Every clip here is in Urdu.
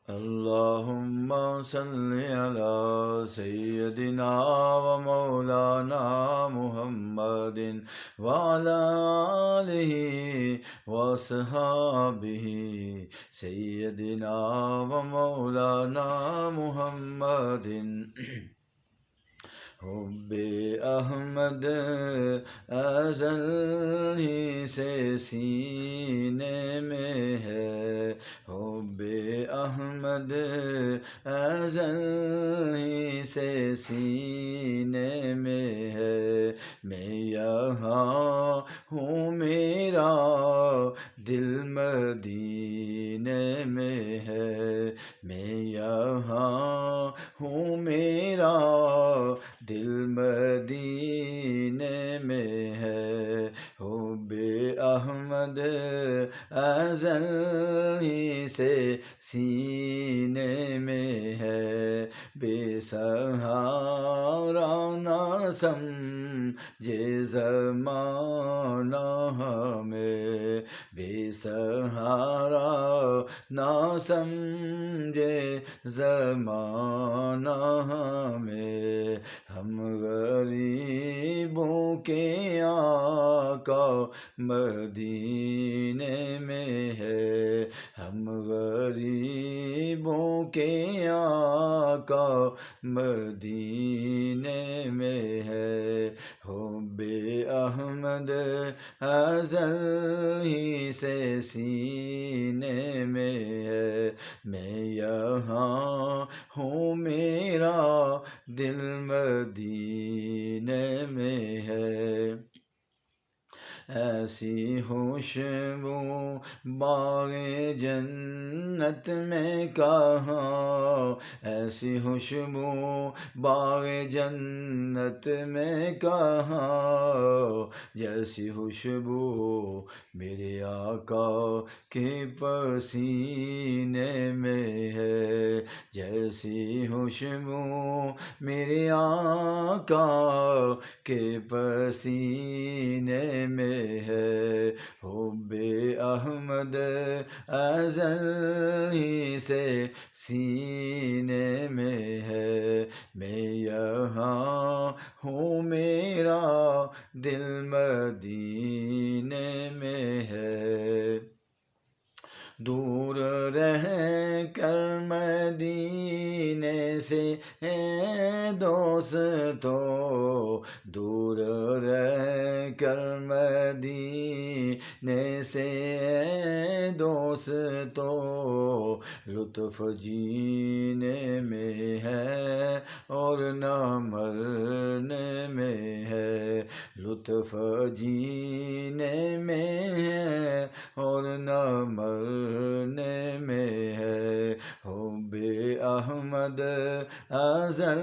اللهم صل على سيدنا ومولانا محمد وعلى آله وصحابه سيدنا ومولانا محمد حب احمد ازل ہی سے سینے میں ہے، حب احمد ازل ہی سے سینے میں ہے، میں یہاں ہوں میرا دل مدینے میں ہے، میں یہاں ہوں میرا دل مدینے میں ہے، حب احمد ازل ہی سے سینے میں ہے، بے سہارا نہ سمجھے زمانہ ہمیں، بے سہارا نہ سمجھے زمانہ ہمیں، ہم غریبوں کے آقا مدینے میں ہے، ہم غریبوں کے آقا مدینے میں ہے، حب احمد ازل ہی سے سینے میں ہے، میں یہاں ہوں میرا دل مدینے میں ہے، ایسی خوشبو باغ جنت میں کہاں، ایسی خوشبو باغ جنت میں کہاں، جیسی خوشبو میرے آقا کے پسینے میں ہے، جیسی خوشبو میرے آقا کے پسینے میں ہے، حب احمد ازل ہی سے سینے میں ہے، میں یہاں ہوں میرا دل مدینے میں ہے، دور رہ کر مدینے سے اے دوستو، دور رہ کر مدینے سے اے دوستو، لطف جینے میں ہے اور نہ مرنے میں ہے، لطف جینے میں ہے اور نہ مرنے میں ہے، حب احمد ازل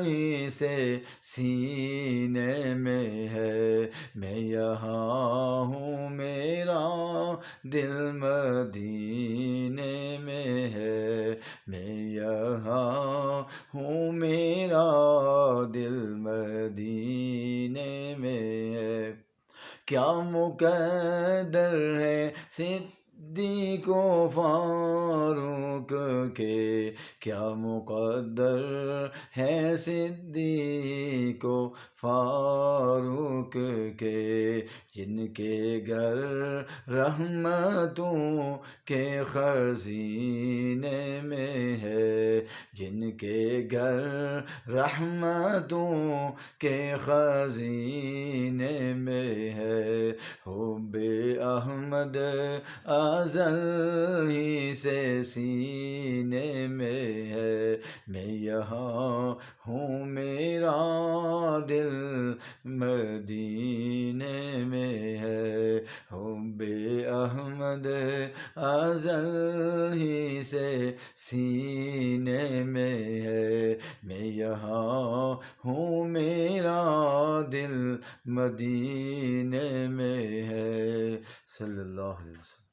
ہی سے سینے میں ہے، میں یہاں ہوں میرا دل مدینے میں ہے، میں یہاں ہوں میرا دل مدینے میں ہے، کیا مقدر ہے صدیق و فاروق کے، کیا مقدر ہے صدیق و فاروق کے، جن کے گھر رحمتوں کے خزینے میں ہے، جن کے گھر رحمتوں کے خزینے میں ہے، حب احمد ازل ہی سے سینے میں ہے، میں یہاں ہوں میرا دل مدینے میں ہے، حب احمد ازل ہی سے سینے میں ہے، میں یہاں ہوں میرا دل مدینے میں ہے، صلی اللہ علیہ وسلم۔